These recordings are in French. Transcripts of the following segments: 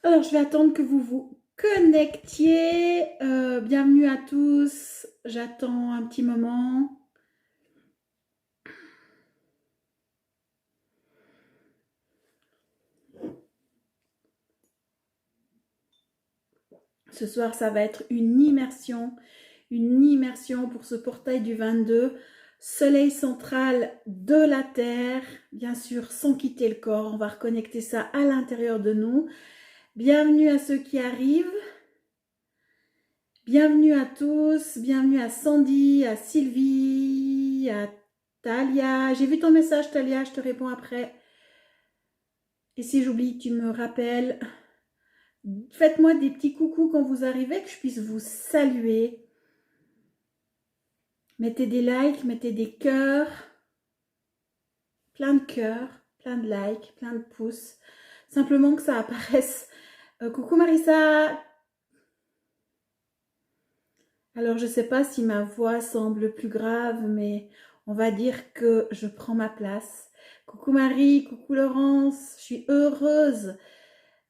Alors, je vais attendre que vous vous connectiez. Bienvenue à tous. J'attends un petit moment. Ce soir, ça va être une immersion pour ce portail du 22. Soleil central de la Terre, bien sûr, sans quitter le corps. On va reconnecter ça à l'intérieur de nous. Bienvenue à ceux qui arrivent. Bienvenue à tous, bienvenue à Sandy, à Sylvie, à Talia. J'ai vu ton message, Talia, je te réponds après. Et si j'oublie, tu me rappelles. Faites-moi des petits coucous quand vous arrivez, que je puisse vous saluer. Mettez des likes, mettez des cœurs. Plein de cœurs, plein de likes, plein de pouces. Simplement que ça apparaisse. Coucou Marissa. Alors, je ne sais pas si ma voix semble plus grave, mais on va dire que je prends ma place. Coucou Marie, coucou Laurence, je suis heureuse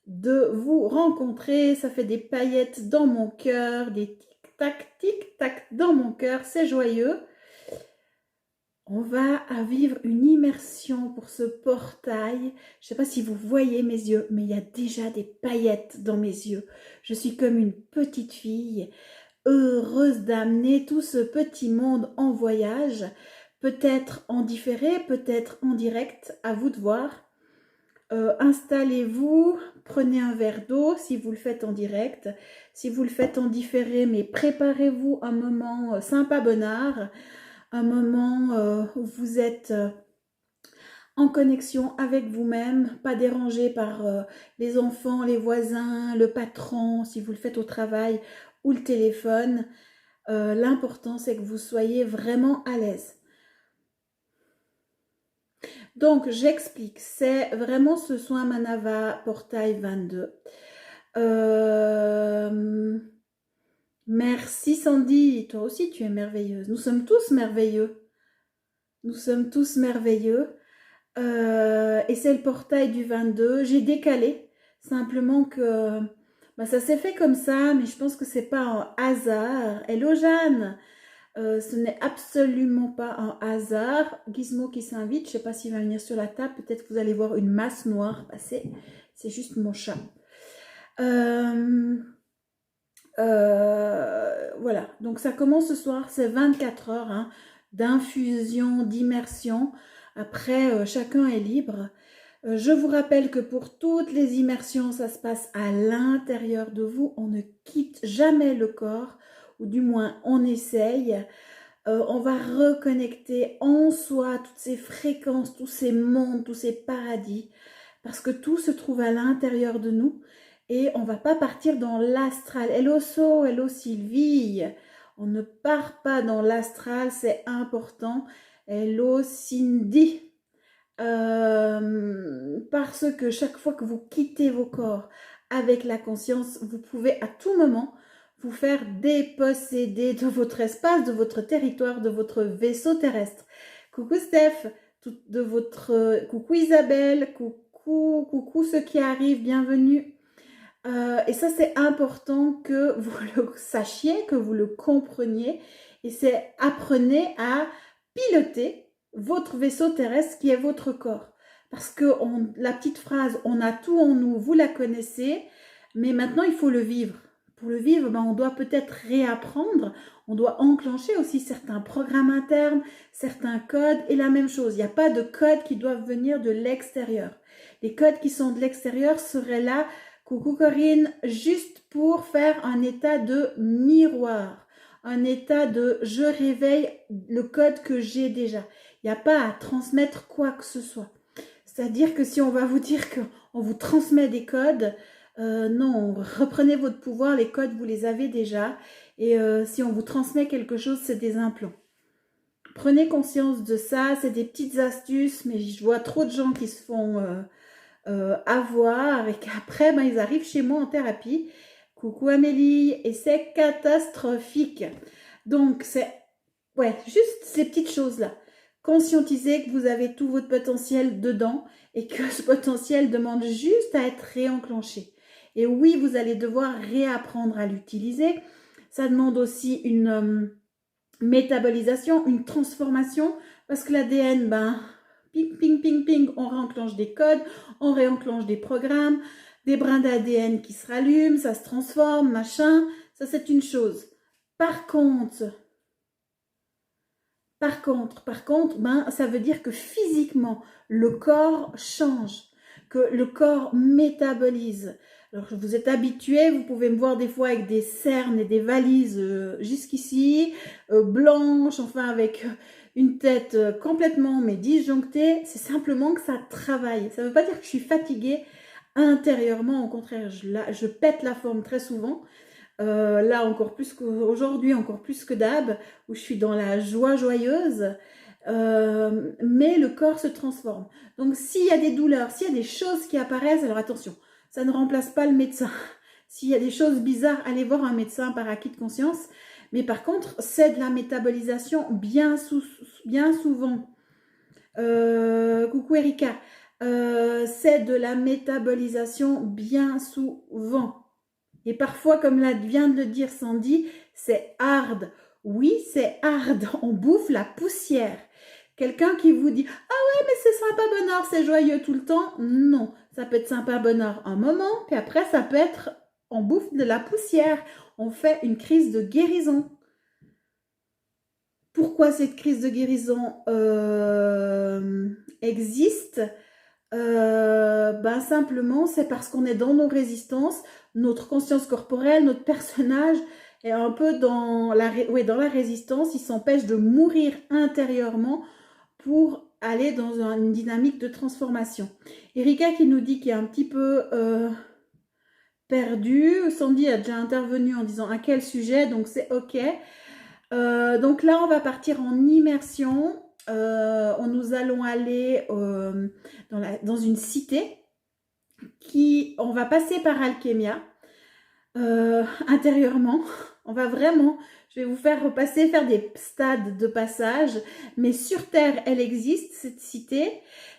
de vous rencontrer. Ça fait des paillettes dans mon cœur, des tic-tac dans mon cœur, c'est joyeux. On va vivre une immersion pour ce portail. Je ne sais pas si vous voyez mes yeux, mais il y a déjà des paillettes dans mes yeux. Je suis comme une petite fille, heureuse d'amener tout ce petit monde en voyage, peut-être en différé, peut-être en direct, à vous de voir. Installez-vous, prenez un verre d'eau si vous le faites en direct, si vous le faites en différé, mais préparez-vous un moment sympa bonnard, un moment où vous êtes en connexion avec vous-même, pas dérangé par les enfants, les voisins, le patron, si vous le faites au travail, ou le téléphone. L'important, c'est que vous soyez vraiment à l'aise. Donc, j'explique. C'est vraiment ce soin Manava Portail 22. Merci Sandy. Toi aussi, tu es merveilleuse. Nous sommes tous merveilleux. Nous sommes tous merveilleux. Et c'est le portail du 22. J'ai décalé. Simplement que ça s'est fait comme ça, mais je pense que c'est pas un hasard. Hello Jeanne. Ce n'est absolument pas un hasard. Gizmo qui s'invite, je ne sais pas s'il va venir sur la table. Peut-être que vous allez voir une masse noire passer. C'est juste mon chat. Voilà, donc ça commence ce soir. C'est 24 heures d'infusion, d'immersion. Après, chacun est libre. Je vous rappelle que pour toutes les immersions, ça se passe à l'intérieur de vous. On ne quitte jamais le corps, ou du moins on essaye. On va reconnecter en soi toutes ces fréquences, tous ces mondes, tous ces paradis, parce que tout se trouve à l'intérieur de nous et on ne va pas partir dans l'astral. Hello So, hello Sylvie. On ne part pas dans l'astral, c'est important. Hello Cindy. Parce que chaque fois que vous quittez vos corps avec la conscience, vous pouvez à tout moment vous faire déposséder de votre espace, de votre territoire, de votre vaisseau terrestre. Coucou Steph, coucou Isabelle, coucou ceux qui arrivent, bienvenue. Et ça c'est important que vous le sachiez, que vous le compreniez, et c'est apprenez à piloter votre vaisseau terrestre qui est votre corps. Parce que la petite phrase « on a tout en nous », vous la connaissez, mais maintenant il faut le vivre. Pour le vivre, on doit peut-être réapprendre, on doit enclencher aussi certains programmes internes, certains codes, et la même chose, il n'y a pas de codes qui doivent venir de l'extérieur. Les codes qui sont de l'extérieur seraient là, coucou Corinne, juste pour faire un état de miroir, un état de « je réveille le code que j'ai déjà ». Il n'y a pas à transmettre quoi que ce soit. C'est-à-dire que si on va vous dire qu'on vous transmet des codes, non, reprenez votre pouvoir, les codes, vous les avez déjà. Et si on vous transmet quelque chose, c'est des implants. Prenez conscience de ça, c'est des petites astuces, mais je vois trop de gens qui se font avoir et qu'après, ils arrivent chez moi en thérapie. Coucou Amélie, et c'est catastrophique. Donc, c'est juste ces petites choses-là. Conscientisez que vous avez tout votre potentiel dedans et que ce potentiel demande juste à être réenclenché. Et oui, vous allez devoir réapprendre à l'utiliser. Ça demande aussi une métabolisation, une transformation, parce que l'ADN, ben, ping, ping, ping, ping, on réenclenche des codes, on réenclenche des programmes, des brins d'ADN qui se rallument, ça se transforme, machin, ça c'est une chose. Par contre, ben, ça veut dire que physiquement, le corps change, que le corps métabolise. Alors, vous êtes habitué, vous pouvez me voir des fois avec des cernes et des valises jusqu'ici, blanches, enfin avec une tête complètement mais disjonctée. C'est simplement que ça travaille. Ça ne veut pas dire que je suis fatiguée intérieurement, au contraire, je pète la forme très souvent. Là, encore plus qu'aujourd'hui, encore plus que d'hab, où je suis dans la joie joyeuse, mais le corps se transforme. Donc, s'il y a des douleurs, s'il y a des choses qui apparaissent, alors attention, ça ne remplace pas le médecin. S'il y a des choses bizarres, allez voir un médecin par acquis de conscience. Mais par contre, c'est de la métabolisation bien souvent. Coucou Erika. C'est de la métabolisation bien souvent. Et parfois, comme vient de le dire Sandy, c'est hard. Oui, c'est hard. On bouffe la poussière. Quelqu'un qui vous dit « Ah ouais, mais c'est sympa, bonheur, c'est joyeux tout le temps. » Non, ça peut être sympa, bonheur un moment, puis après, ça peut être « On bouffe de la poussière. » On fait une crise de guérison. Pourquoi cette crise de guérison existe? Ben simplement, c'est parce qu'on est dans nos résistances, notre conscience corporelle, notre personnage est un peu dans la résistance, il s'empêche de mourir intérieurement pour aller dans une dynamique de transformation. Erika qui nous dit qu'il est un petit peu perdu. Sandy a déjà intervenu en disant à quel sujet, donc c'est ok. Donc là, on va partir en immersion. Nous allons aller dans une cité on va passer par Alchemia intérieurement. On va vraiment, je vais vous faire repasser, faire des stades de passage, mais sur Terre, elle existe, cette cité.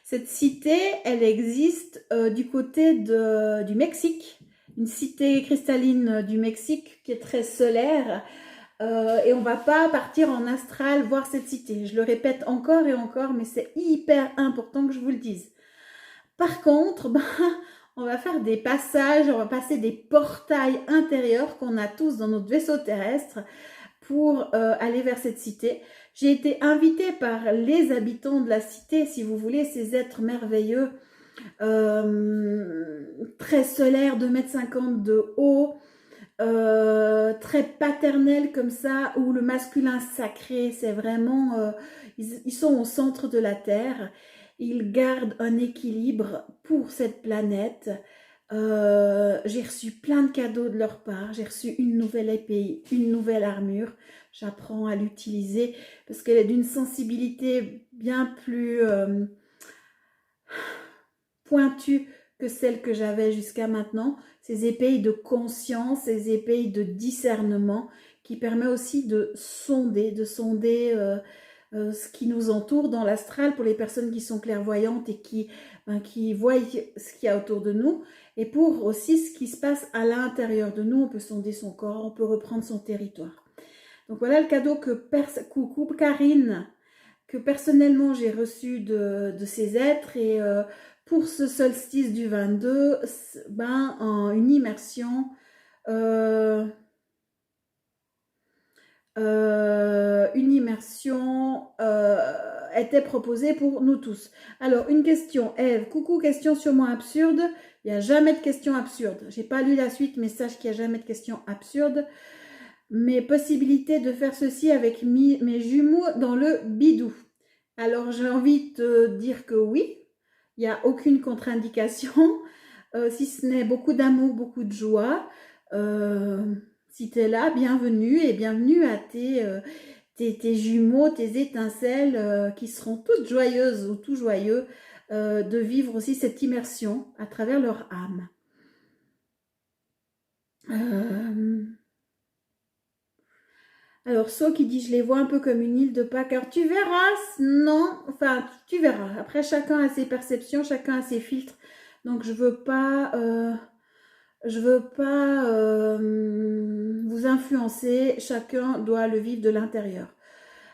Cette cité, elle existe du côté du Mexique, une cité cristalline du Mexique qui est très solaire. Et on va pas partir en astral voir cette cité. Je le répète encore et encore, mais c'est hyper important que je vous le dise. Par contre, ben, on va faire des passages, on va passer des portails intérieurs qu'on a tous dans notre vaisseau terrestre pour aller vers cette cité. J'ai été invitée par les habitants de la cité, si vous voulez, ces êtres merveilleux, très solaires, 2,50 m de haut, très paternel comme ça, où le masculin sacré, c'est vraiment, ils sont au centre de la Terre, ils gardent un équilibre pour cette planète. J'ai reçu plein de cadeaux de leur part, j'ai reçu une nouvelle épée, une nouvelle armure, j'apprends à l'utiliser parce qu'elle est d'une sensibilité bien plus pointue que celle que j'avais jusqu'à maintenant, ces épées de conscience, ces épées de discernement qui permet aussi de sonder ce qui nous entoure dans l'astral pour les personnes qui sont clairvoyantes et qui voient ce qu'il y a autour de nous, et pour aussi ce qui se passe à l'intérieur de nous. On peut sonder son corps, on peut reprendre son territoire. Donc voilà le cadeau coucou Karine, que personnellement j'ai reçu de ces êtres, et pour ce solstice du 22, ben, une immersion était proposée pour nous tous. Alors, une question, Ève, coucou, question sûrement absurde. Il n'y a jamais de questions absurdes. J'ai pas lu la suite, mais sache qu'il n'y a jamais de questions absurdes. Mes possibilités de faire ceci avec mes jumeaux dans le bidou. Alors, j'ai envie de te dire que oui, il n'y a aucune contre-indication, si ce n'est beaucoup d'amour, beaucoup de joie. Si tu es là, bienvenue, et bienvenue à tes jumeaux, tes étincelles qui seront toutes joyeuses ou tout joyeux de vivre aussi cette immersion à travers leur âme. Alors, So qui dit « Je les vois un peu comme une île de Pâques ». Alors, tu verras, non, enfin, tu verras. Après, chacun a ses perceptions, chacun a ses filtres. Donc, je veux pas Je veux pas vous influencer, chacun doit le vivre de l'intérieur.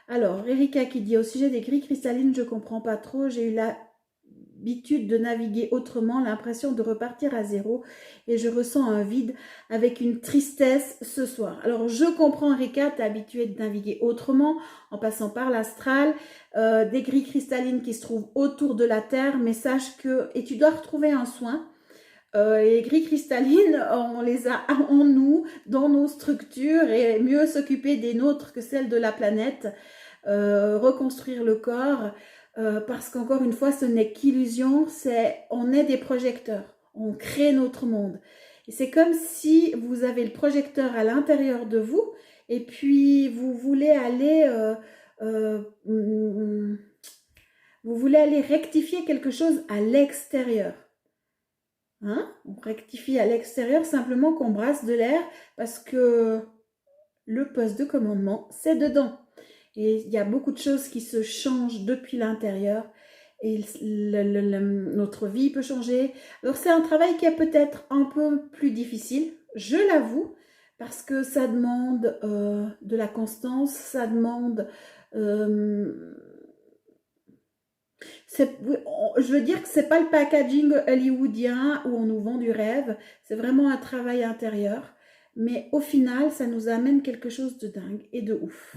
Alors, Erika qui dit, au sujet des grilles cristallines, je comprends pas trop, j'ai eu l'habitude de naviguer autrement, l'impression de repartir à zéro et je ressens un vide avec une tristesse ce soir. Alors, je comprends Erika, tu es habituée de naviguer autrement en passant par l'astral, des grilles cristallines qui se trouvent autour de la Terre, mais sache que, et tu dois retrouver un soin. Les grilles cristallines, on les a en nous, dans nos structures, et mieux s'occuper des nôtres que celles de la planète, reconstruire le corps, parce qu'encore une fois, ce n'est qu'illusion, on est des projecteurs, on crée notre monde. Et c'est comme si vous avez le projecteur à l'intérieur de vous, et puis vous voulez aller... vous voulez aller rectifier quelque chose à l'extérieur. Hein? On rectifie à l'extérieur simplement qu'on brasse de l'air parce que le poste de commandement, c'est dedans. Et il y a beaucoup de choses qui se changent depuis l'intérieur et notre vie peut changer. Alors c'est un travail qui est peut-être un peu plus difficile, je l'avoue, parce que ça demande de la constance, ça demande... je veux dire que c'est pas le packaging hollywoodien où on nous vend du rêve, c'est vraiment un travail intérieur, mais au final, ça nous amène quelque chose de dingue et de ouf.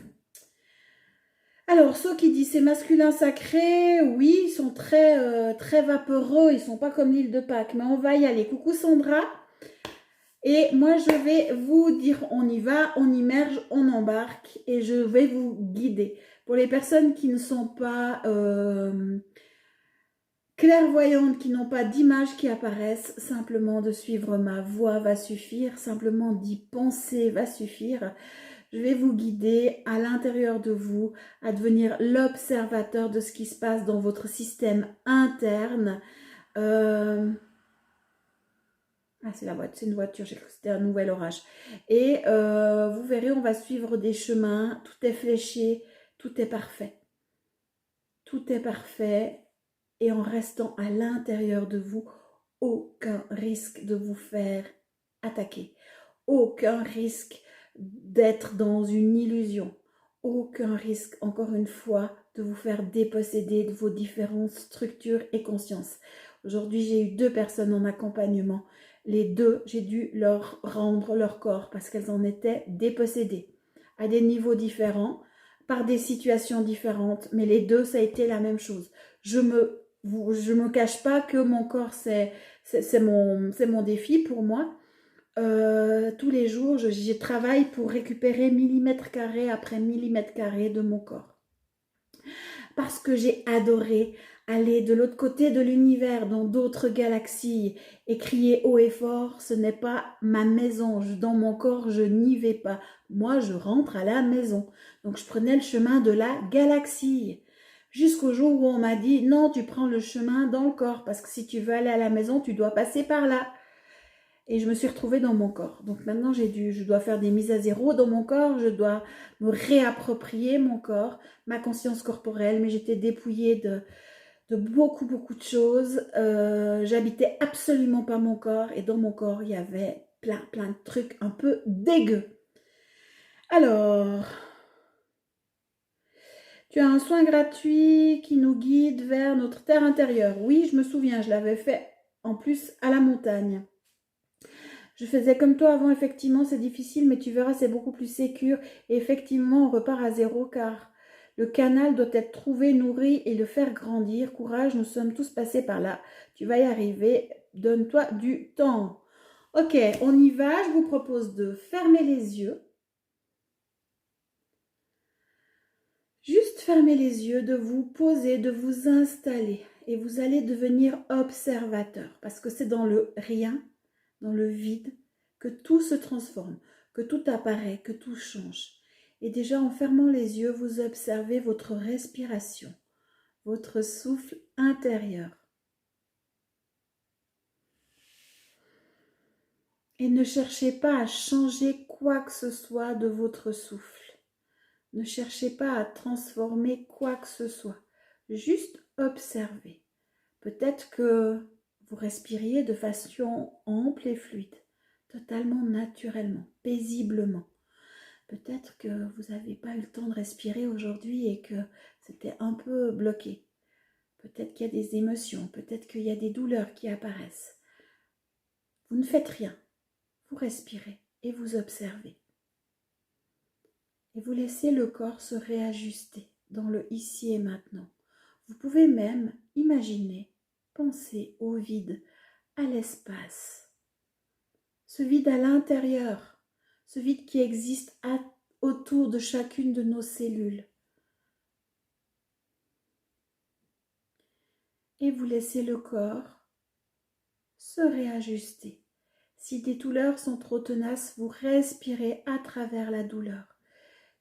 Alors, ceux qui disent c'est masculin sacré, oui, ils sont très vaporeux, ils sont pas comme l'île de Pâques, mais on va y aller. Coucou Sandra. Et moi, je vais vous dire, on y va, on immerge, on embarque et je vais vous guider. Pour les personnes qui ne sont pas... clairvoyantes, qui n'ont pas d'images qui apparaissent, simplement de suivre ma voix va suffire, simplement d'y penser va suffire. Je vais vous guider à l'intérieur de vous, à devenir l'observateur de ce qui se passe dans votre système interne. Ah, c'est une voiture, j'ai cru que c'était un nouvel orage. Et vous verrez, on va suivre des chemins, tout est fléché, tout est parfait. Tout est parfait. Et en restant à l'intérieur de vous, aucun risque de vous faire attaquer. Aucun risque d'être dans une illusion. Aucun risque, encore une fois, de vous faire déposséder de vos différentes structures et consciences. Aujourd'hui, j'ai eu 2 personnes en accompagnement. Les 2, j'ai dû leur rendre leur corps parce qu'elles en étaient dépossédées à des niveaux différents, par des situations différentes, mais les 2, ça a été la même chose. Je me cache pas que mon corps, c'est mon défi pour moi. Tous les jours, je travaille pour récupérer millimètre carré après millimètre carré de mon corps. Parce que j'ai adoré aller de l'autre côté de l'univers, dans d'autres galaxies, et crier haut et fort, ce n'est pas ma maison. Dans mon corps, je n'y vais pas. Moi, je rentre à la maison. Donc, je prenais le chemin de la galaxie. Jusqu'au jour où on m'a dit, non, tu prends le chemin dans le corps, parce que si tu veux aller à la maison, tu dois passer par là. Et je me suis retrouvée dans mon corps. Donc maintenant, je dois faire des mises à zéro dans mon corps. Je dois me réapproprier mon corps, ma conscience corporelle. Mais j'étais dépouillée de beaucoup, beaucoup de choses. J'habitais absolument pas mon corps. Et dans mon corps, il y avait plein de trucs un peu dégueux. Alors, tu as un soin gratuit qui nous guide vers notre terre intérieure. Oui, je me souviens, je l'avais fait en plus à la montagne. Je faisais comme toi avant, effectivement, c'est difficile, mais tu verras, c'est beaucoup plus sécure. Et effectivement, on repart à zéro car le canal doit être trouvé, nourri et le faire grandir. Courage, nous sommes tous passés par là. Tu vas y arriver. Donne-toi du temps. Ok, on y va. Je vous propose de fermer les yeux. Juste fermer les yeux, de vous poser, de vous installer. Et vous allez devenir observateur parce que c'est dans le rien, dans le vide, que tout se transforme, que tout apparaît, que tout change. Et déjà en fermant les yeux, vous observez votre respiration, votre souffle intérieur. Et ne cherchez pas à changer quoi que ce soit de votre souffle. Ne cherchez pas à transformer quoi que ce soit. Juste observez. Peut-être que vous respiriez de façon ample et fluide. totalement naturellement, paisiblement. Peut-être que vous n'avez pas eu le temps de respirer aujourd'hui et que c'était un peu bloqué. Peut-être qu'il y a des émotions, peut-être qu'il y a des douleurs qui apparaissent. Vous ne faites rien, vous respirez et vous observez. Et vous laissez le corps se réajuster dans le ici et maintenant. Vous pouvez même imaginer, penser au vide, à l'espace. Ce vide à l'intérieur, ce vide qui existe autour de chacune de nos cellules. Et vous laissez le corps se réajuster. Si des douleurs sont trop tenaces, vous respirez à travers la douleur.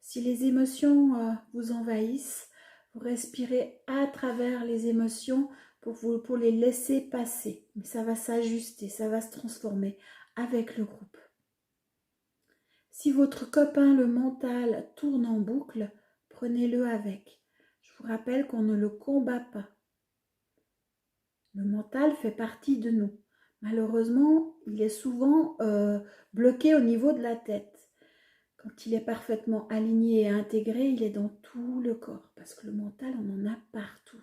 Si les émotions vous envahissent, vous respirez à travers les émotions pour les laisser passer. Mais ça va s'ajuster, ça va se transformer avec le groupe. Si votre copain, le mental, tourne en boucle, prenez-le avec. Je vous rappelle qu'on ne le combat pas. Le mental fait partie de nous. Malheureusement, il est souvent bloqué au niveau de la tête. Quand il est parfaitement aligné et intégré, il est dans tout le corps. Parce que le mental, on en a partout.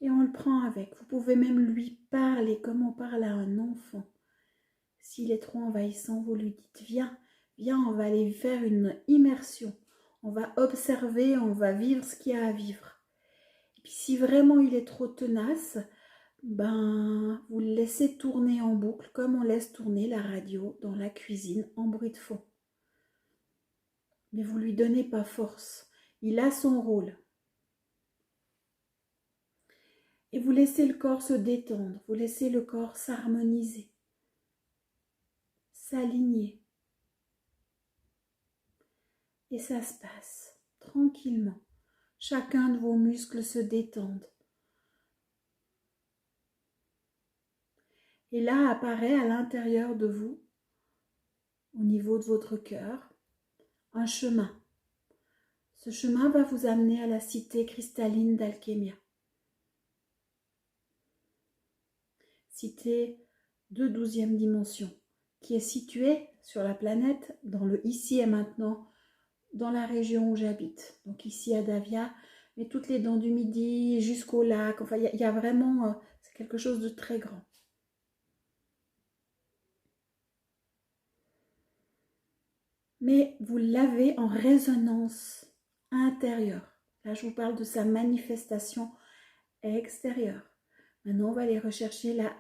Et on le prend avec. Vous pouvez même lui parler comme on parle à un enfant. S'il est trop envahissant, vous lui dites « Viens, viens, on va aller faire une immersion. On va observer, on va vivre ce qu'il y a à vivre. » Et puis si vraiment il est trop tenace, vous le laissez tourner en boucle comme on laisse tourner la radio dans la cuisine en bruit de fond. Mais vous ne lui donnez pas force. Il a son rôle. Et vous laissez le corps se détendre, vous laissez le corps s'harmoniser, s'aligner. Et ça se passe tranquillement. Chacun de vos muscles se détendent. Et là apparaît à l'intérieur de vous, au niveau de votre cœur, un chemin. Ce chemin va vous amener à la cité cristalline d'Alchémia. Cité de 12e dimension, qui est située sur la planète, dans le ici et maintenant, dans la région où j'habite. Donc ici à Davia, mais toutes les dents du Midi jusqu'au lac. Enfin, il y a vraiment, c'est quelque chose de très grand. Mais vous l'avez en résonance intérieure. Là, je vous parle de sa manifestation extérieure. Maintenant, on va aller rechercher la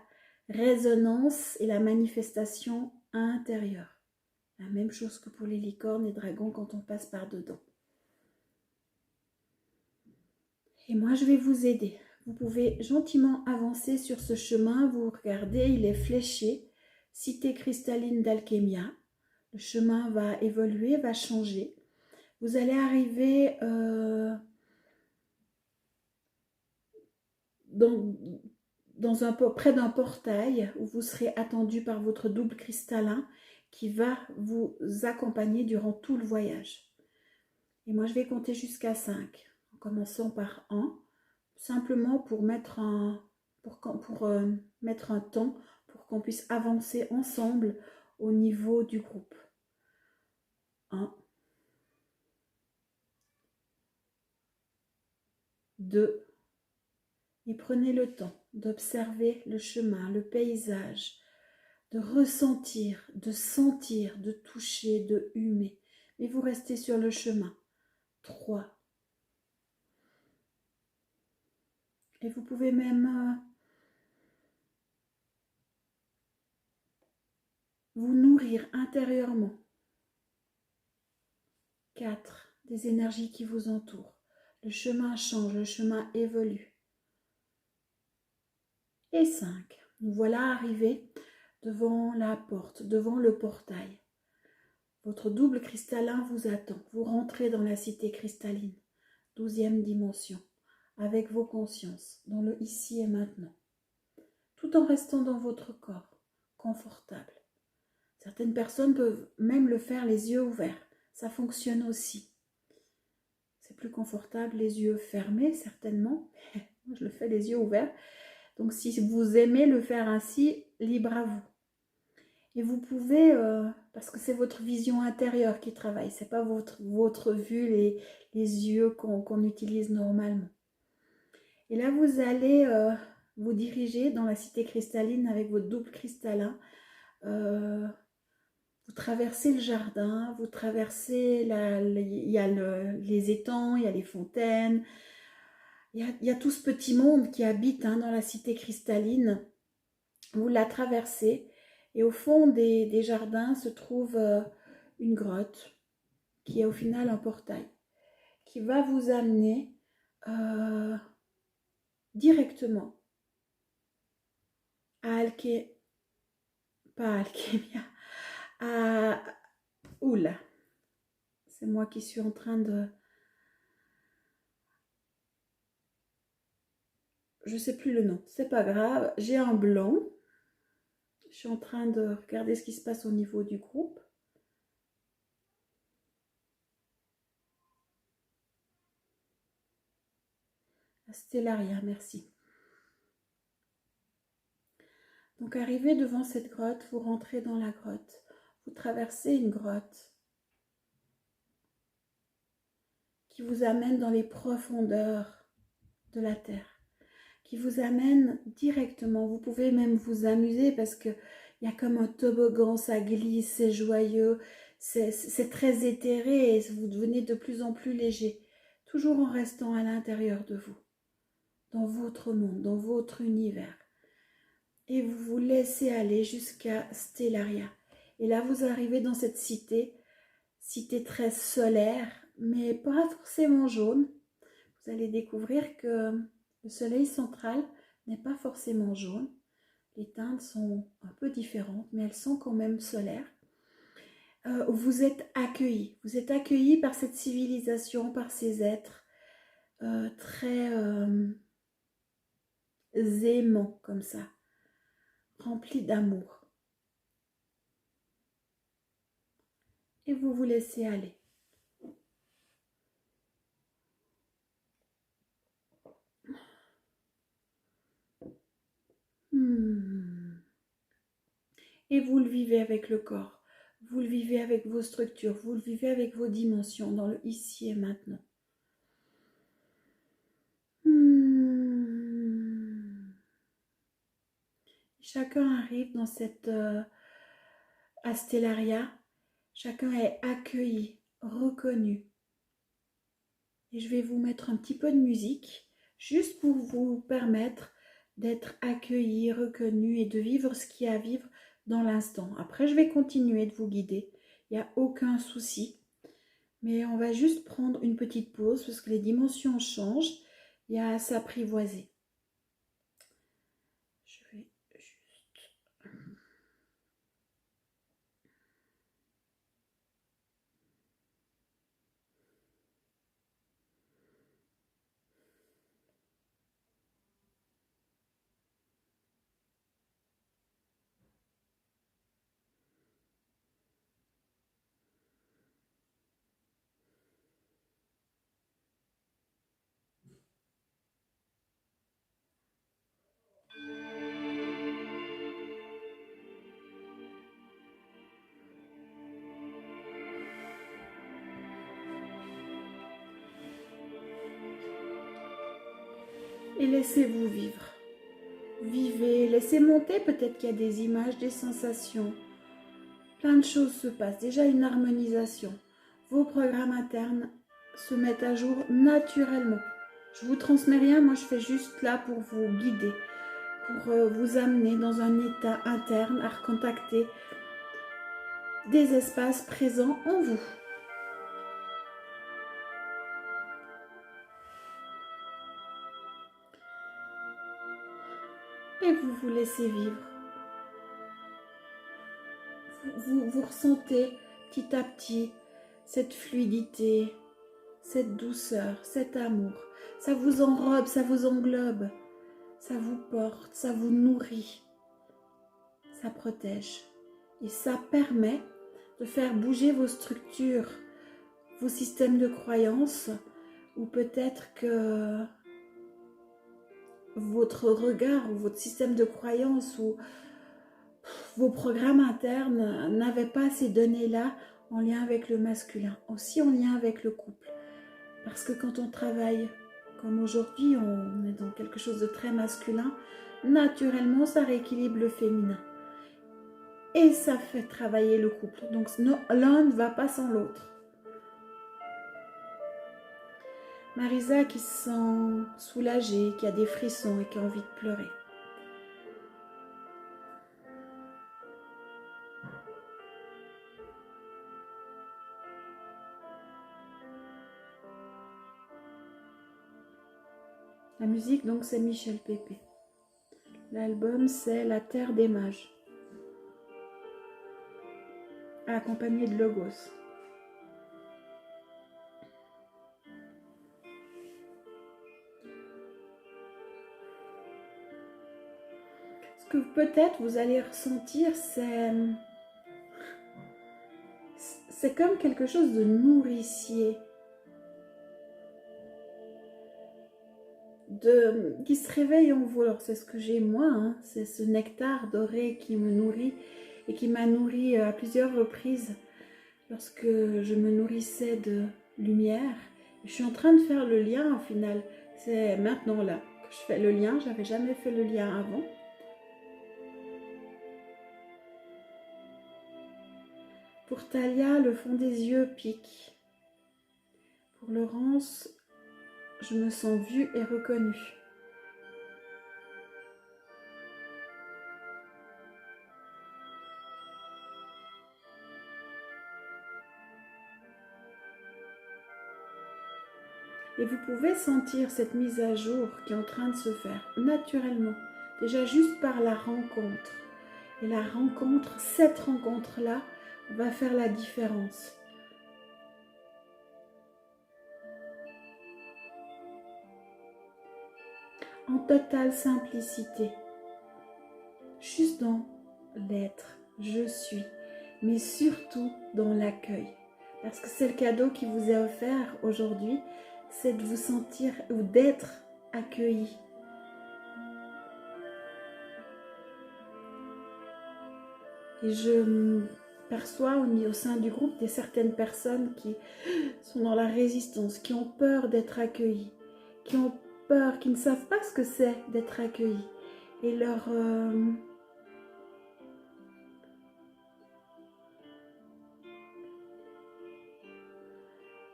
résonance et la manifestation intérieure. La même chose que pour les licornes et dragons quand on passe par dedans. Et moi, je vais vous aider. Vous pouvez gentiment avancer sur ce chemin. Vous regardez, il est fléché. Cité cristalline d'Alchémia. Le chemin va évoluer, va changer. Vous allez arriver près d'un portail où vous serez attendu par votre double cristallin qui va vous accompagner durant tout le voyage. Et moi, je vais compter jusqu'à 5, en commençant par 1, simplement pour mettre mettre un temps pour qu'on puisse avancer ensemble au niveau du groupe. 1, 2, et prenez le temps d'observer le chemin, le paysage, de ressentir, de sentir, de toucher, de humer. Mais vous restez sur le chemin. 3. Et vous pouvez même vous nourrir intérieurement. 4. Des énergies qui vous entourent. Le chemin change, le chemin évolue. Et 5. Nous voilà arrivés devant la porte, devant le portail. Votre double cristallin vous attend. Vous rentrez dans la cité cristalline, 12e dimension, avec vos consciences, dans le ici et maintenant, tout en restant dans votre corps, confortable. Certaines personnes peuvent même le faire les yeux ouverts. Ça fonctionne aussi. c'est plus confortable les yeux fermés, certainement. Moi, je le fais les yeux ouverts. Donc, si vous aimez le faire ainsi, libre à vous. Et vous pouvez, parce que c'est votre vision intérieure qui travaille, c'est pas votre vue, les yeux qu'on utilise normalement. Et là, vous allez vous diriger dans la cité cristalline avec votre double cristallin. Vous traversez le jardin, vous traversez, il y a les étangs, il y a les fontaines, il y a tout ce petit monde qui habite dans la cité cristalline. Vous la traversez et au fond des jardins se trouve une grotte qui est au final un portail qui va vous amener directement à pas Alchemia, à... Oula, c'est moi qui suis en train de... Je sais plus le nom, c'est pas grave, j'ai un blanc. Je suis en train de regarder ce qui se passe au niveau du groupe. Stellaria, merci. Donc arrivé devant cette grotte, vous rentrez dans la grotte. Vous traversez une grotte qui vous amène dans les profondeurs de la terre, qui vous amène directement. Vous pouvez même vous amuser parce que il y a comme un toboggan, ça glisse, c'est joyeux, c'est très éthéré et vous devenez de plus en plus léger, toujours en restant à l'intérieur de vous, dans votre monde, dans votre univers. Et vous vous laissez aller jusqu'à Stellaria. Et là, vous arrivez dans cette cité très solaire, mais pas forcément jaune. Vous allez découvrir que le soleil central n'est pas forcément jaune. Les teintes sont un peu différentes, mais elles sont quand même solaires. Vous êtes accueillis. Vous êtes accueillis par cette civilisation, par ces êtres très aimants comme ça, remplis d'amour. Et vous vous laissez aller. Et vous le vivez avec le corps, vous le vivez avec vos structures, vous le vivez avec vos dimensions dans le ici et maintenant. Chacun arrive dans cette Stellaria, chacun est accueilli, reconnu. Et je vais vous mettre un petit peu de musique, juste pour vous permettre d'être accueilli, reconnu et de vivre ce qu'il y a à vivre dans l'instant. Après, je vais continuer de vous guider, il n'y a aucun souci. Mais on va juste prendre une petite pause parce que les dimensions changent, il y a à s'apprivoiser. Je vais juste... Et laissez-vous vivre. Vivez, laissez monter, peut-être qu'il y a des images, des sensations. Plein de choses se passent, déjà une harmonisation. Vos programmes internes se mettent à jour naturellement. Je vous transmets rien, moi je fais juste là pour vous guider, pour vous amener dans un état interne à recontacter des espaces présents en vous. Et vous vous laissez vivre. Vous ressentez petit à petit cette fluidité, cette douceur, cet amour. Ça vous enrobe, ça vous englobe, ça vous porte, ça vous nourrit, ça protège. Et ça permet de faire bouger vos structures, vos systèmes de croyances, ou peut-être que votre regard ou votre système de croyance ou vos programmes internes n'avaient pas ces données-là en lien avec le masculin, aussi en lien avec le couple. Parce que quand on travaille, comme aujourd'hui, on est dans quelque chose de très masculin, naturellement, ça rééquilibre le féminin. Et ça fait travailler le couple. Donc, l'un ne va pas sans l'autre. Marisa qui se sent soulagée, qui a des frissons et qui a envie de pleurer. La musique, donc, c'est Michel Pépé. L'album, c'est La Terre des Mages, accompagné de Logos. Ce que peut-être vous allez ressentir, c'est comme quelque chose de nourricier, qui se réveille en vous. Alors c'est ce que j'ai moi, hein, c'est ce nectar doré qui me nourrit et qui m'a nourri à plusieurs reprises lorsque je me nourrissais de lumière. Je suis en train de faire le lien au final. C'est maintenant là que je fais le lien, j'avais jamais fait le lien avant. Pour Talia, le fond des yeux pique. Pour Laurence, je me sens vue et reconnue. Et vous pouvez sentir cette mise à jour qui est en train de se faire naturellement, déjà juste par la rencontre. Et la rencontre, cette rencontre-là, va faire la différence. En totale simplicité, juste dans l'être, je suis, mais surtout dans l'accueil. Parce que c'est le cadeau qui vous est offert aujourd'hui, c'est de vous sentir ou d'être accueilli. Et je perçois au sein du groupe certaines personnes qui sont dans la résistance, qui ont peur d'être accueillies, qui ont peur, qui ne savent pas ce que c'est d'être accueillies. Et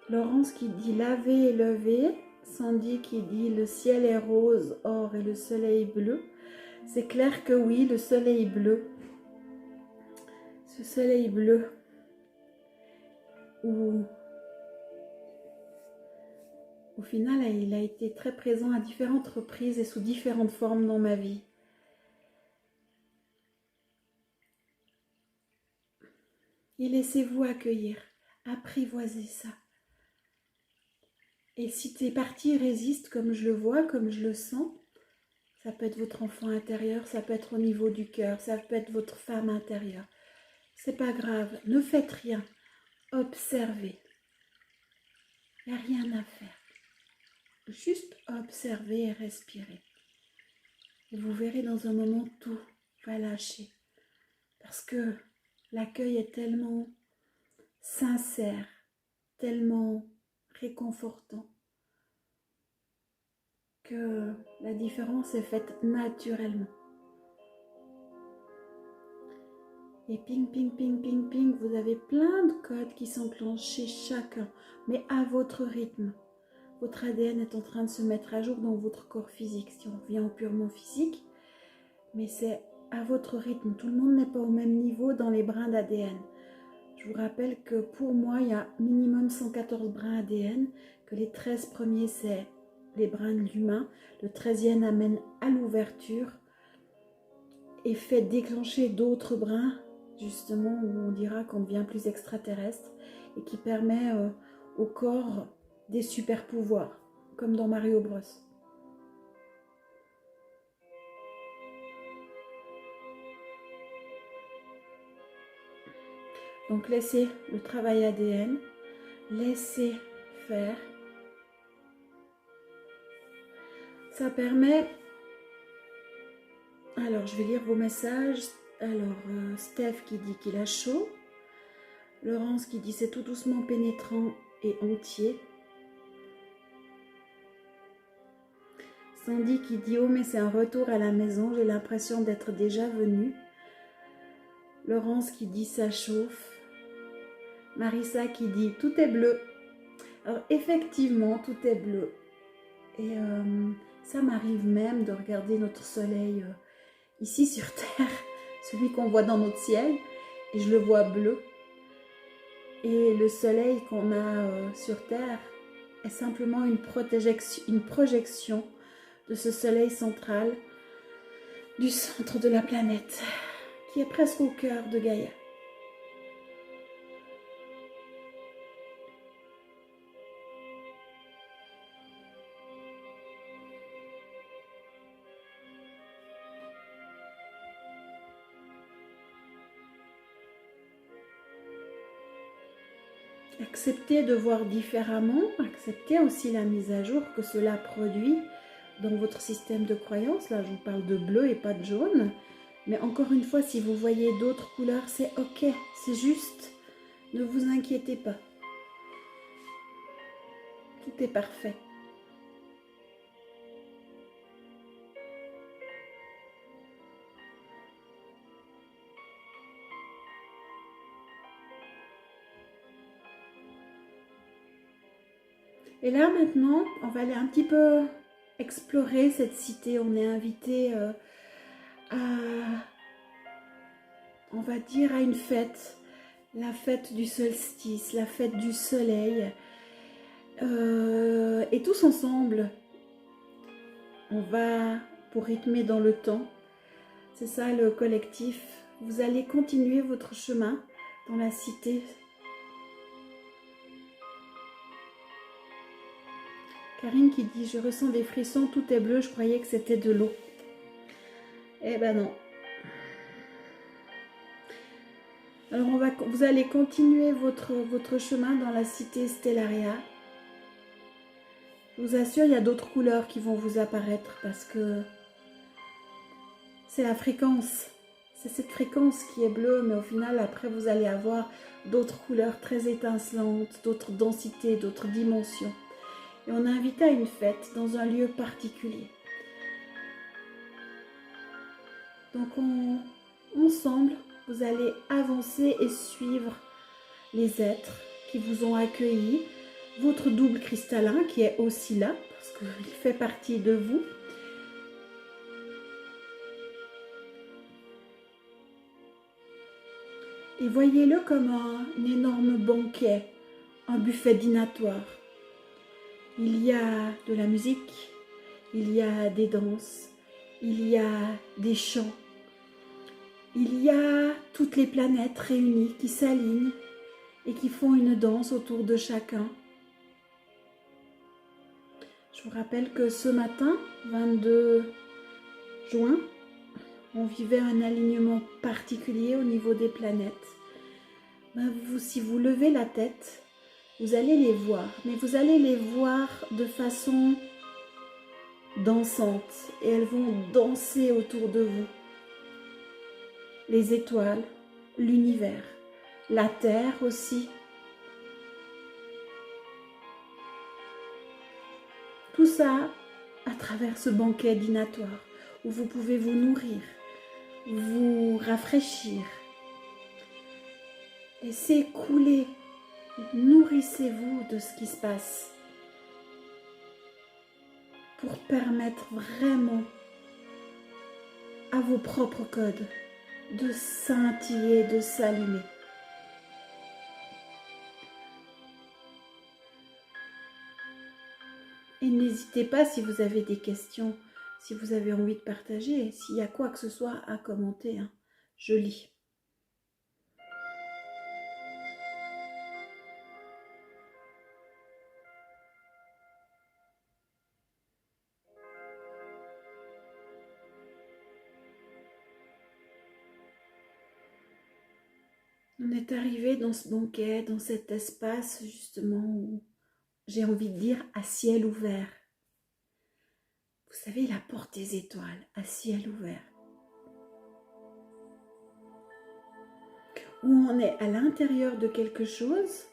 Laurence qui dit laver et lever, Sandy qui dit le ciel est rose, or et le soleil bleu. C'est clair que oui, le soleil bleu. Ce soleil bleu où au final il a été très présent à différentes reprises et sous différentes formes dans ma vie. Et laissez-vous accueillir, apprivoisez ça. Et si tes parties résistent comme je le vois, comme je le sens, ça peut être votre enfant intérieur, ça peut être au niveau du cœur, ça peut être votre femme intérieure. C'est pas grave, ne faites rien, observez. Il n'y a rien à faire. Juste observer et respirer. Et vous verrez dans un moment tout va lâcher. Parce que l'accueil est tellement sincère, tellement réconfortant, que la différence est faite naturellement. Et ping, ping, ping, ping, ping, vous avez plein de codes qui s'enclenchent chez chacun, mais à votre rythme. Votre ADN est en train de se mettre à jour dans votre corps physique, si on revient au purement physique, mais c'est à votre rythme. Tout le monde n'est pas au même niveau dans les brins d'ADN. Je vous rappelle que pour moi, il y a minimum 114 brins ADN, que les 13 premiers, c'est les brins de l'humain. Le 13e amène à l'ouverture et fait déclencher d'autres brins, justement, où on dira qu'on devient plus extraterrestre et qui permet au corps des super pouvoirs, comme dans Mario Bros. Donc laissez le travail ADN, laissez faire Ça permet... Alors, je vais lire vos messages. Alors, Steph qui dit qu'il a chaud. Laurence qui dit c'est tout doucement pénétrant et entier. Sandy qui dit oh mais c'est un retour à la maison, j'ai l'impression d'être déjà venue. Laurence qui dit ça chauffe. Marissa qui dit tout est bleu. Alors effectivement tout est bleu. Et ça m'arrive même de regarder notre soleil ici sur Terre, celui qu'on voit dans notre ciel, et je le vois bleu. Et le soleil qu'on a sur Terre est simplement une projection de ce soleil central du centre de la planète, qui est presque au cœur de Gaïa. Acceptez de voir différemment, acceptez aussi la mise à jour que cela produit dans votre système de croyance. Là, je vous parle de bleu et pas de jaune. Mais encore une fois, si vous voyez d'autres couleurs, c'est ok, c'est juste. Ne vous inquiétez pas. Tout est parfait. Et là, maintenant, on va aller un petit peu explorer cette cité. On est invité à, on va dire, à une fête. La fête du solstice, la fête du soleil. Et tous ensemble, on va, pour rythmer dans le temps, c'est ça le collectif, vous allez continuer votre chemin dans la cité. Karine qui dit « Je ressens des frissons, tout est bleu, je croyais que c'était de l'eau. » Eh ben non. Alors vous allez continuer votre chemin dans la cité Stellaria. Je vous assure, il y a d'autres couleurs qui vont vous apparaître parce que c'est la fréquence. C'est cette fréquence qui est bleue, mais au final, après, vous allez avoir d'autres couleurs très étincelantes, d'autres densités, d'autres dimensions. Et on est invité à une fête dans un lieu particulier. Donc, ensemble, vous allez avancer et suivre les êtres qui vous ont accueillis, votre double cristallin qui est aussi là, parce qu'il fait partie de vous. Et voyez-le comme un énorme banquet, un buffet dînatoire. Il y a de la musique, il y a des danses, il y a des chants. Il y a toutes les planètes réunies qui s'alignent et qui font une danse autour de chacun. Je vous rappelle que ce matin, 22 juin, on vivait un alignement particulier au niveau des planètes. Si vous levez la tête, vous allez les voir, mais vous allez les voir de façon dansante et elles vont danser autour de vous. Les étoiles, l'univers, la terre aussi. Tout ça à travers ce banquet dînatoire où vous pouvez vous nourrir, vous rafraîchir. Laissez couler, nourrissez-vous de ce qui se passe pour permettre vraiment à vos propres codes de scintiller, de s'allumer. Et n'hésitez pas si vous avez des questions, si vous avez envie de partager, s'il y a quoi que ce soit à commenter, hein, je lis. On est arrivé dans ce banquet, dans cet espace justement où j'ai envie de dire à ciel ouvert. Vous Vous savez, la porte des étoiles, à ciel ouvert. Où on est à l'intérieur de quelque chose,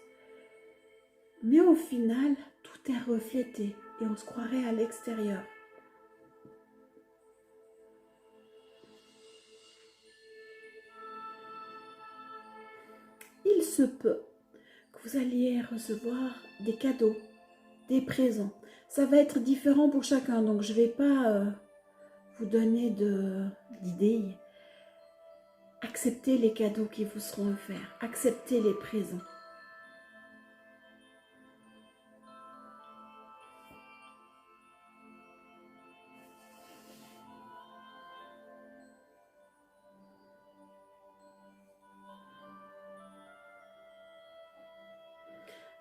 mais au final, tout est reflété et on se croirait à l'extérieur. Il se peut que vous alliez recevoir des cadeaux, des présents. Ça va être différent pour chacun, donc je ne vais pas vous donner d'idées. Acceptez les cadeaux qui vous seront offerts, acceptez les présents.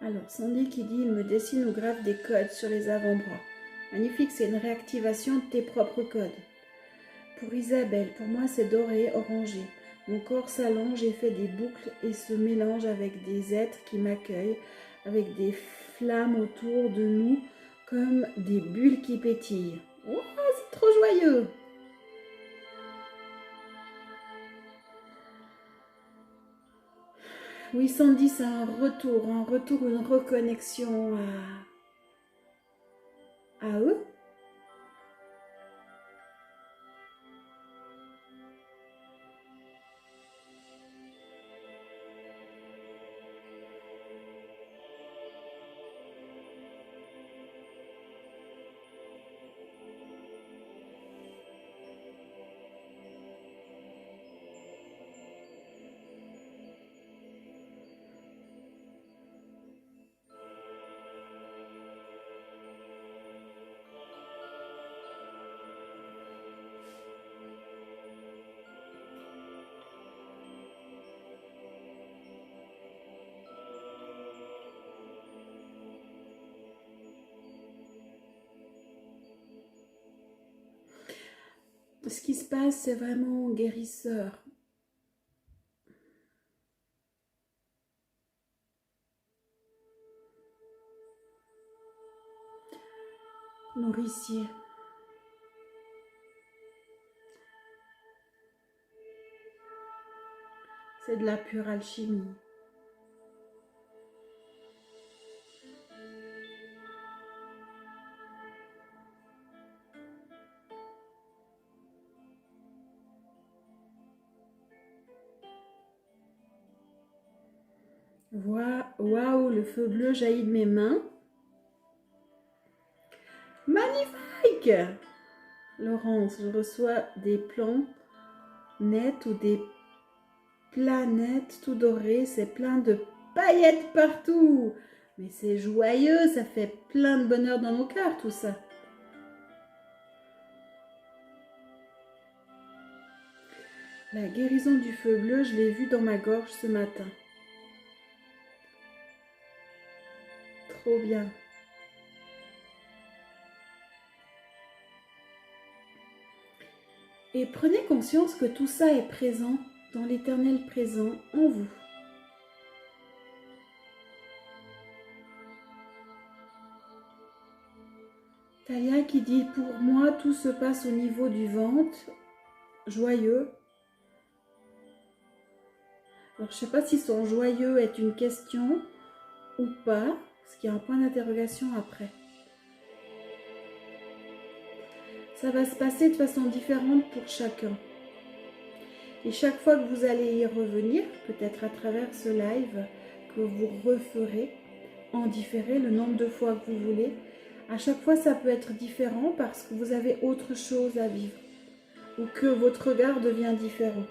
Alors, Sandy qui dit, il me dessine ou grave des codes sur les avant-bras. Magnifique, c'est une réactivation de tes propres codes. Pour Isabelle, pour moi c'est doré, orangé. Mon corps s'allonge et fait des boucles et se mélange avec des êtres qui m'accueillent, avec des flammes autour de nous, comme des bulles qui pétillent. Oh, c'est trop joyeux! Oui, Sandy, c'est un retour, une reconnexion à eux. Ce qui se passe, c'est vraiment guérisseur. Nourricier. C'est de la pure alchimie. Waouh, le feu bleu jaillit de mes mains. Magnifique! Laurence, je reçois des plans nets ou des planètes tout dorées. C'est plein de paillettes partout. Mais c'est joyeux, ça fait plein de bonheur dans mon cœur tout ça. La guérison du feu bleu, je l'ai vue dans ma gorge ce matin. Trop bien. Et prenez conscience que tout ça est présent dans l'éternel présent en vous. Talia qui dit, pour moi, tout se passe au niveau du ventre, joyeux. Alors, je ne sais pas si son joyeux est une question ou pas, parce qu'il y a un point d'interrogation après. Ça va se passer de façon différente pour chacun. Et chaque fois que vous allez y revenir, peut-être à travers ce live que vous referez en différé le nombre de fois que vous voulez, à chaque fois ça peut être différent parce que vous avez autre chose à vivre ou que votre regard devient différent.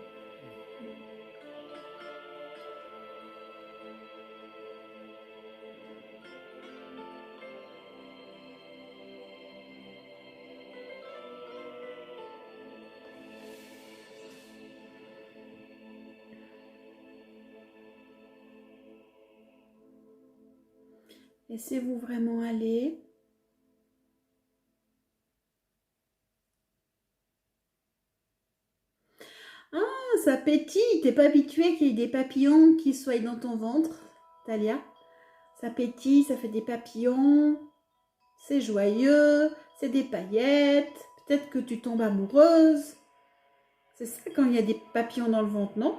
Laissez-vous vraiment aller. Ah, ça pétille. T'es pas habitué qu'il y ait des papillons qui soient dans ton ventre, Talia. Ça pétille, ça fait des papillons. c'est joyeux, c'est des paillettes, peut-être que tu tombes amoureuse. C'est ça quand il y a des papillons dans le ventre, non?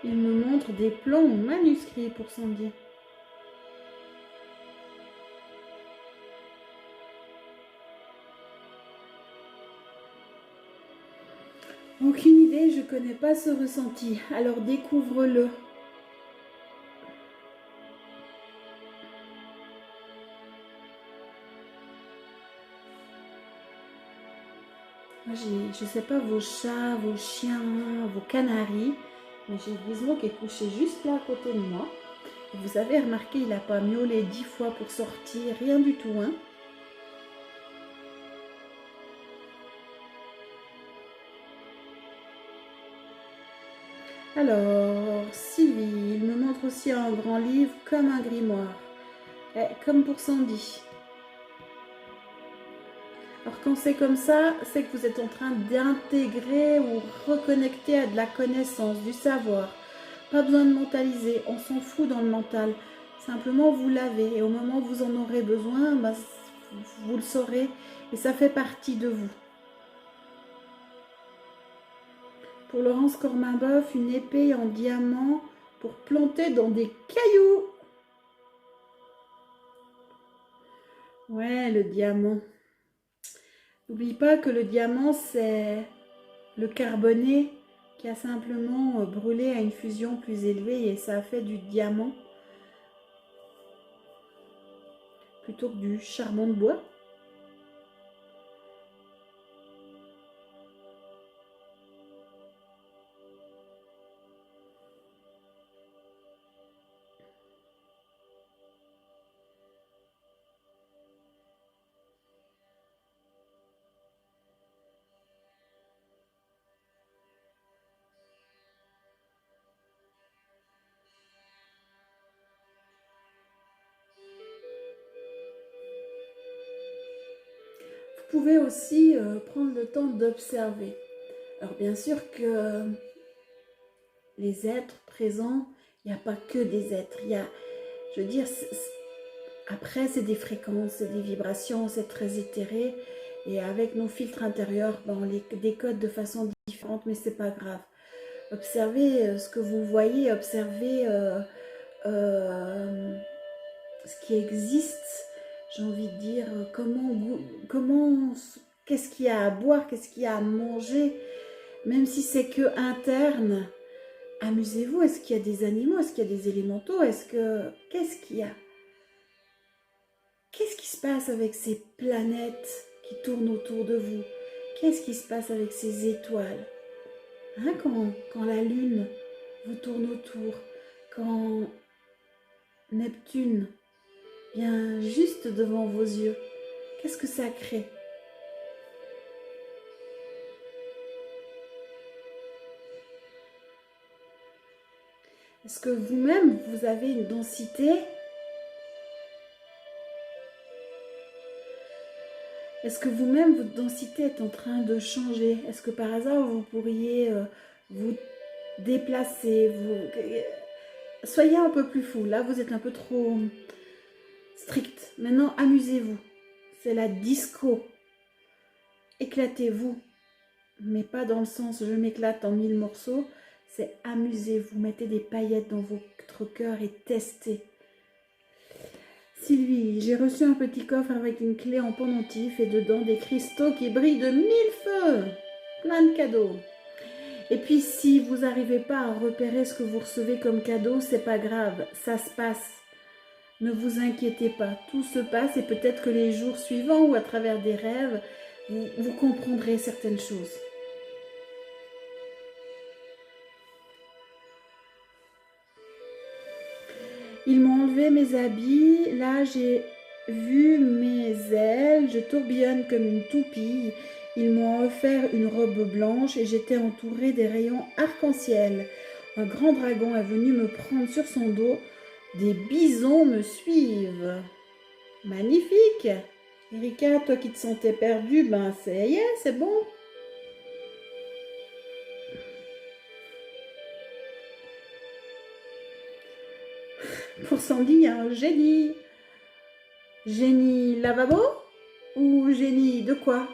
Il me montre des plans manuscrits pour Sandy. Aucune idée, je connais pas ce ressenti, alors découvre-le. Moi, je sais pas vos chats, vos chiens, vos canaris, mais j'ai Gizmo qui est couché juste là à côté de moi. Et vous avez remarqué, il n'a pas miaulé 10 fois pour sortir, rien du tout, hein. Alors, Sylvie, il me montre aussi un grand livre comme un grimoire, comme pour Sandy. Alors quand c'est comme ça, c'est que vous êtes en train d'intégrer ou reconnecter à de la connaissance, du savoir. Pas besoin de mentaliser, on s'en fout dans le mental. Simplement vous l'avez et au moment où vous en aurez besoin, bah, vous le saurez et ça fait partie de vous. Pour Laurence Corminboeuf, une épée en diamant pour planter dans des cailloux. Ouais, le diamant. N'oublie pas que le diamant, c'est le carboné qui a simplement brûlé à une fusion plus élevée et ça a fait du diamant plutôt que du charbon de bois. Vous pouvez aussi prendre le temps d'observer. Alors bien sûr que les êtres présents, il n'y a pas que des êtres. Il y a, je veux dire, après c'est des fréquences, c'est des vibrations, c'est très éthéré. Et avec nos filtres intérieurs, ben, on les décode de façon différente, mais c'est pas grave. Observez ce que vous voyez, observez ce qui existe, j'ai envie de dire, comment qu'est-ce qu'il y a à boire, qu'est-ce qu'il y a à manger, même si c'est que interne, amusez-vous, est-ce qu'il y a des animaux, est-ce qu'il y a des élémentaux, qu'est-ce qu'il y a? Qu'est-ce qui se passe avec ces planètes qui tournent autour de vous? Qu'est-ce qui se passe avec ces étoiles? Hein, quand la Lune vous tourne autour, quand Neptune vient juste devant vos yeux, qu'est-ce que ça crée? Est-ce que vous-même, vous avez une densité? Est-ce que vous-même, votre densité est en train de changer? Est-ce que par hasard, vous pourriez vous déplacer Soyez un peu plus fou. Là, vous êtes un peu trop strict. Maintenant, amusez-vous. C'est la disco. Éclatez-vous. Mais pas dans le sens je m'éclate en 1000 morceaux. C'est amusez-vous. Mettez des paillettes dans votre cœur et testez. Sylvie, j'ai reçu un petit coffre avec une clé en pendentif et dedans des cristaux qui brillent de 1000 feux. Plein de cadeaux. Et puis si vous n'arrivez pas à repérer ce que vous recevez comme cadeau, c'est pas grave, ça se passe. Ne vous inquiétez pas, tout se passe et peut-être que les jours suivants ou à travers des rêves, vous comprendrez certaines choses. Ils m'ont enlevé mes habits, là j'ai vu mes ailes, je tourbillonne comme une toupie. Ils m'ont offert une robe blanche et j'étais entourée des rayons arc-en-ciel. Un grand dragon est venu me prendre sur son dos. Des bisons me suivent. Magnifique! Erika, toi qui te sentais perdue, ben ça y est, c'est bon. Pour Sandy, il y a un génie. Génie lavabo ou génie de quoi?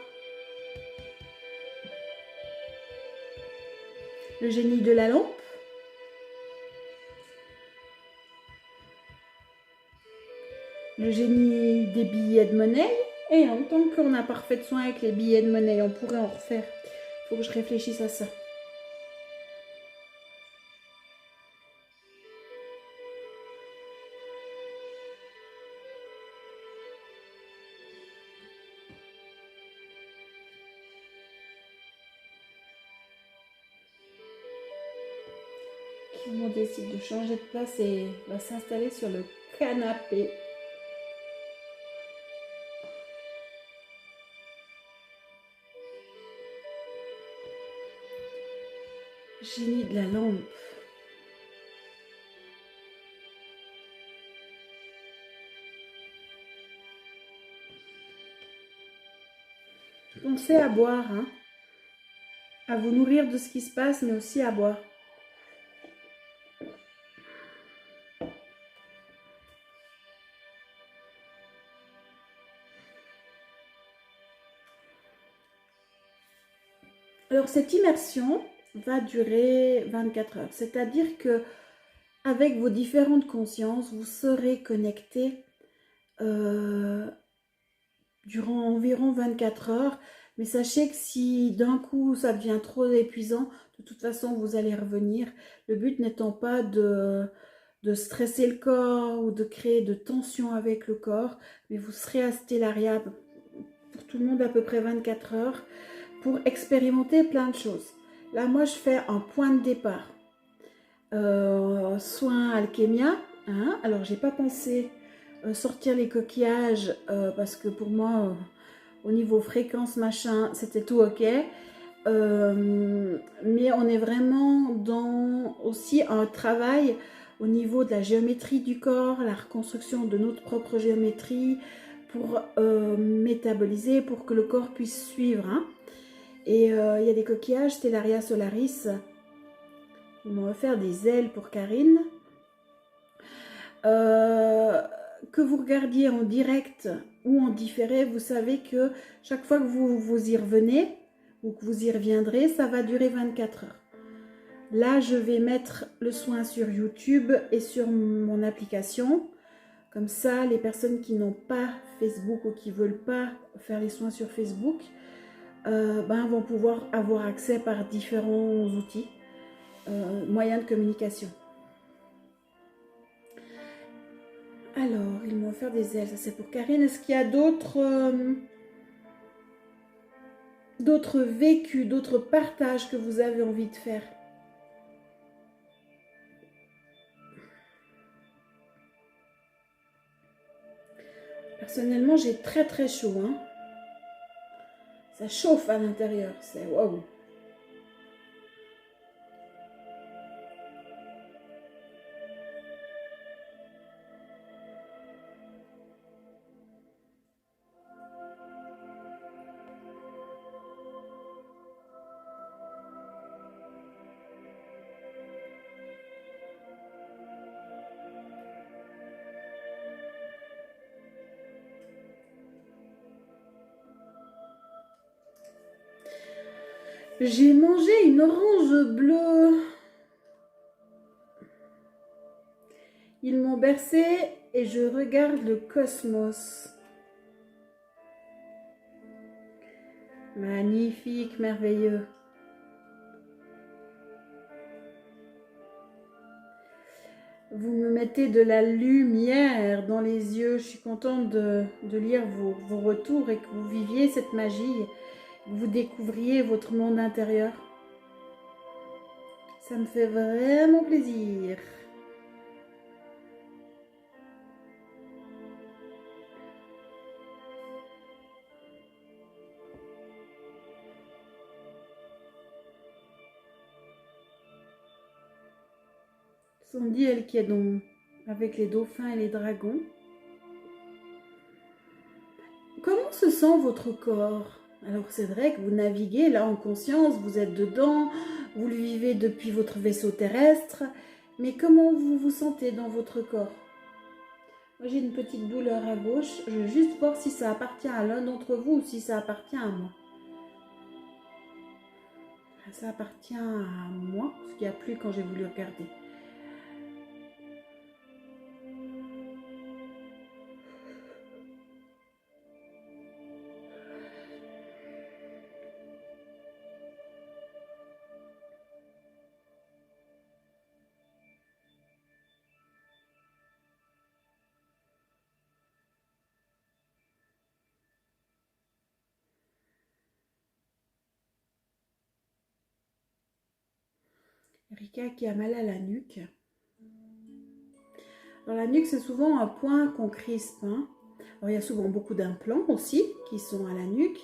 Le génie de la lampe? Le génie des billets de monnaie? Et en tant qu'on a parfait de soin avec les billets de monnaie, on pourrait en refaire. Faut que je réfléchisse à ça. On décide de changer de place et va s'installer sur le canapé. Génie de la lampe. Pensez à boire, hein. À vous nourrir de ce qui se passe, mais aussi à boire. Alors cette immersion va durer 24 heures, c'est-à-dire que avec vos différentes consciences, vous serez connecté durant environ 24 heures. Mais sachez que si d'un coup ça devient trop épuisant, de toute façon vous allez revenir. Le but n'étant pas de stresser le corps ou de créer de tension avec le corps, mais vous serez à Stellaria pour tout le monde à peu près 24 heures pour expérimenter plein de choses. Là, moi, je fais un point de départ. Soin alchémia. Hein? Alors, j'ai pas pensé sortir les coquillages parce que pour moi, au niveau fréquence, machin, c'était tout ok. Mais on est vraiment dans aussi un travail au niveau de la géométrie du corps, la reconstruction de notre propre géométrie pour métaboliser, pour que le corps puisse suivre. Hein. Et il y a des coquillages Stellaria Solaris. Ils m'ont offert des ailes pour Karine. Que vous regardiez en direct ou en différé, vous savez que chaque fois que vous y revenez ou que vous y reviendrez, ça va durer 24 heures. Là, je vais mettre le soin sur YouTube et sur mon application. Comme ça, les personnes qui n'ont pas Facebook ou qui ne veulent pas faire les soins sur Facebook, vont pouvoir avoir accès par différents outils, moyens de communication. Alors, ils m'ont offert des ailes, ça c'est pour Karine. Est-ce qu'il y a d'autres vécus, d'autres partages que vous avez envie de faire? Personnellement, j'ai très très chaud. Hein. Ça chauffe à l'intérieur, c'est waouh. J'ai mangé une orange bleue. Ils m'ont bercé et je regarde le cosmos. Magnifique, merveilleux. Vous me mettez de la lumière dans les yeux. Je suis contente de lire vos retours et que vous viviez cette magie, que vous découvriez votre monde intérieur. Ça me fait vraiment plaisir. Sandy, elle qui est donc avec les dauphins et les dragons. Comment se sent votre corps? Alors c'est vrai que vous naviguez là en conscience, vous êtes dedans, vous le vivez depuis votre vaisseau terrestre, mais comment vous vous sentez dans votre corps? Moi j'ai une petite douleur à gauche, je veux juste voir si ça appartient à l'un d'entre vous ou si ça appartient à moi. Ça appartient à moi, parce qu'il n'y a plus quand j'ai voulu regarder. Rika qui a mal à la nuque. Dans la nuque, c'est souvent un point qu'on crispe. Hein. Alors, il y a souvent beaucoup d'implants aussi qui sont à la nuque.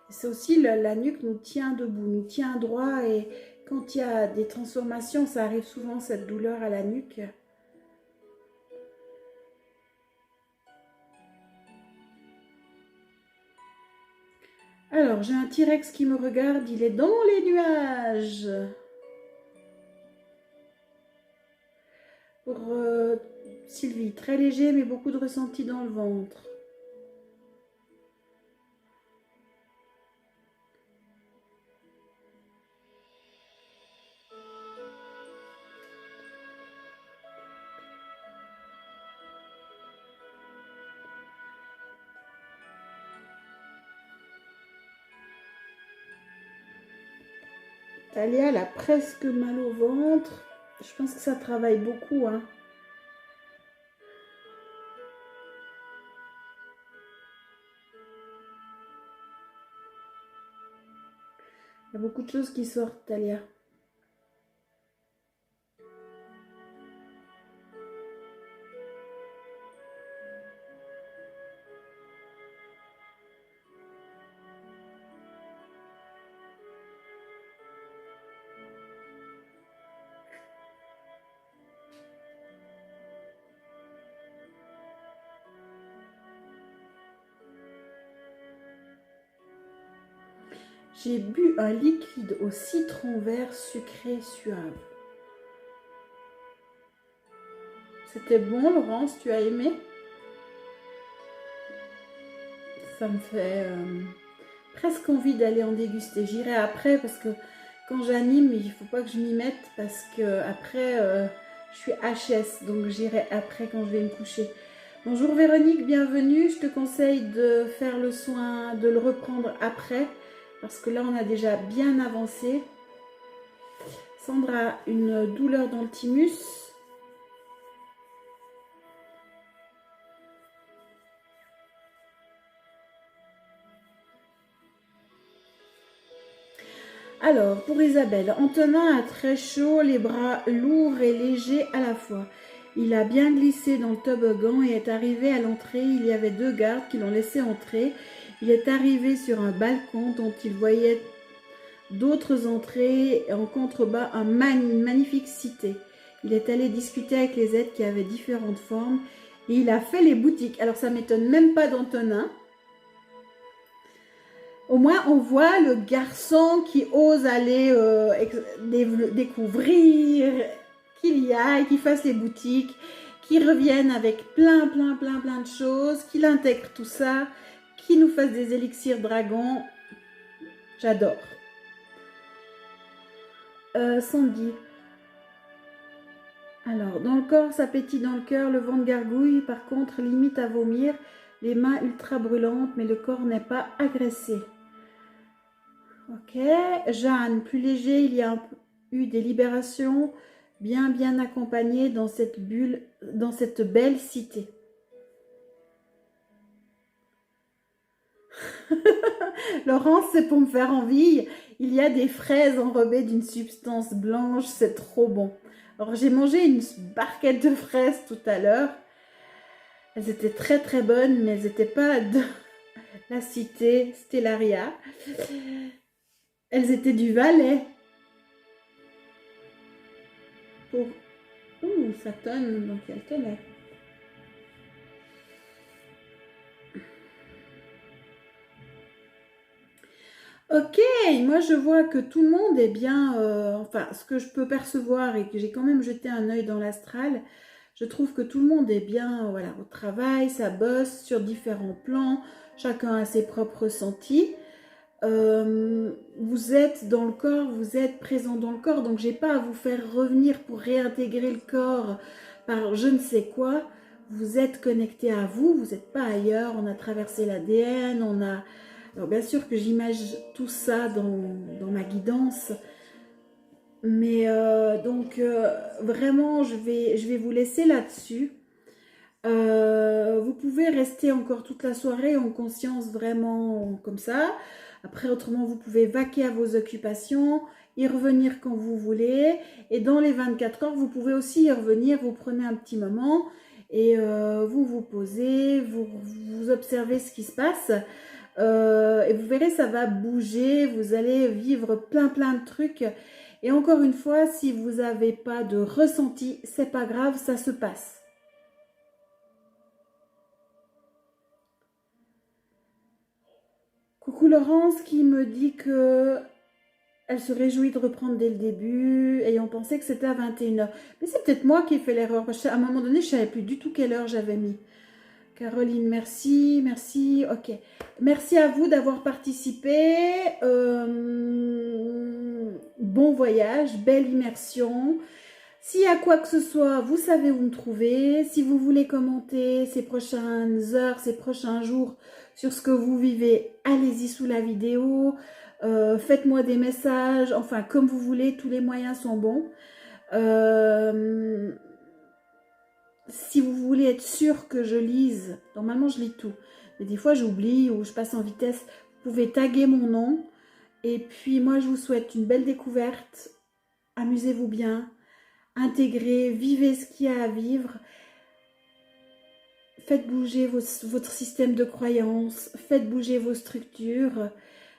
C'est aussi la nuque nous tient debout, nous tient droit. Et quand il y a des transformations, ça arrive souvent cette douleur à la nuque. Alors, j'ai un T-Rex qui me regarde. Il est dans les nuages. Pour Sylvie, très léger mais beaucoup de ressenti dans le ventre. Talia, elle a presque mal au ventre. Je pense que ça travaille beaucoup, hein. Il y a beaucoup de choses qui sortent, Talia. J'ai bu un liquide au citron vert sucré suave. C'était bon, Laurence, tu as aimé? Ça me fait presque envie d'aller en déguster. J'irai après parce que quand j'anime, il ne faut pas que je m'y mette parce que après, je suis HS. Donc j'irai après quand je vais me coucher. Bonjour Véronique, bienvenue. Je te conseille de faire le soin, de le reprendre après. Parce que là, on a déjà bien avancé. Sandra a une douleur dans le thymus. Alors, pour Isabelle, Antonin a très chaud, les bras lourds et légers à la fois. Il a bien glissé dans le toboggan et est arrivé à l'entrée. Il y avait 2 gardes qui l'ont laissé entrer. Il est arrivé sur un balcon dont il voyait d'autres entrées et en contrebas une magnifique cité. Il est allé discuter avec les êtres qui avaient différentes formes et il a fait les boutiques. Alors ça m'étonne même pas d'Antonin. Au moins on voit le garçon qui ose aller découvrir, qu'il y aille, qu'il fasse les boutiques, qu'il revienne avec plein de choses, qu'il intègre tout ça, qu'il nous fasse des élixirs dragons. J'adore. Sandy. Alors, dans le corps, ça pétille dans le cœur, le ventre gargouille, par contre, limite à vomir, les mains ultra brûlantes, mais le corps n'est pas agressé. Ok, Jeanne, plus léger, il y a eu des libérations bien accompagnées dans cette bulle, dans cette belle cité. Laurence, c'est pour me faire envie. Il y a des fraises enrobées d'une substance blanche, c'est trop bon. Alors j'ai mangé une barquette de fraises tout à l'heure. Elles étaient très très bonnes, mais elles n'étaient pas de la cité Stellaria. Elles étaient du Valais. Pour... Ouh, ça tonne, donc elle tenait. Ok, moi je vois que tout le monde est bien, enfin ce que je peux percevoir et que j'ai quand même jeté un œil dans l'astral, je trouve que tout le monde est bien, voilà, au travail, ça bosse sur différents plans, chacun a ses propres ressentis. Vous êtes dans le corps, vous êtes présent dans le corps, donc j'ai pas à vous faire revenir pour réintégrer le corps par je ne sais quoi. Vous êtes connecté à vous, vous n'êtes pas ailleurs, on a traversé l'ADN, on a... Alors bien sûr que j'imagine tout ça dans ma guidance, mais vraiment je vais vous laisser là-dessus. Vous pouvez rester encore toute la soirée en conscience vraiment comme ça. Après, autrement, vous pouvez vaquer à vos occupations, y revenir quand vous voulez. Et dans les 24 heures, vous pouvez aussi y revenir. Vous prenez un petit moment et vous vous posez, vous observez ce qui se passe. Et vous verrez, ça va bouger. Vous allez vivre plein de trucs. Et encore une fois, si vous n'avez pas de ressenti, c'est pas grave, ça se passe. Coucou Laurence qui me dit que elle se réjouit de reprendre dès le début, ayant pensé que c'était à 21h. Mais c'est peut-être moi qui ai fait l'erreur, parce qu'à un moment donné, je ne savais plus du tout quelle heure j'avais mis. Caroline, merci, merci, ok. Merci à vous d'avoir participé. Bon voyage, belle immersion. S'il y a quoi que ce soit, vous savez où me trouver. Si vous voulez commenter ces prochaines heures, ces prochains jours sur ce que vous vivez, allez-y sous la vidéo. Faites-moi des messages, enfin comme vous voulez, tous les moyens sont bons. Si vous voulez être sûr que je lise, normalement je lis tout, mais des fois j'oublie ou je passe en vitesse, vous pouvez taguer mon nom. Et puis moi je vous souhaite une belle découverte, amusez-vous bien, intégrez, vivez ce qu'il y a à vivre, faites bouger votre système de croyances, faites bouger vos structures.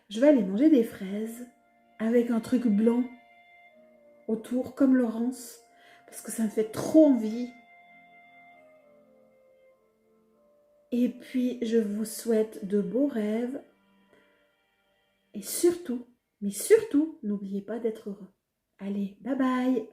Je vais aller manger des fraises avec un truc blanc autour, comme Laurence, parce que ça me fait trop envie. Et puis, je vous souhaite de beaux rêves. Et surtout, mais surtout, n'oubliez pas d'être heureux. Allez, bye bye!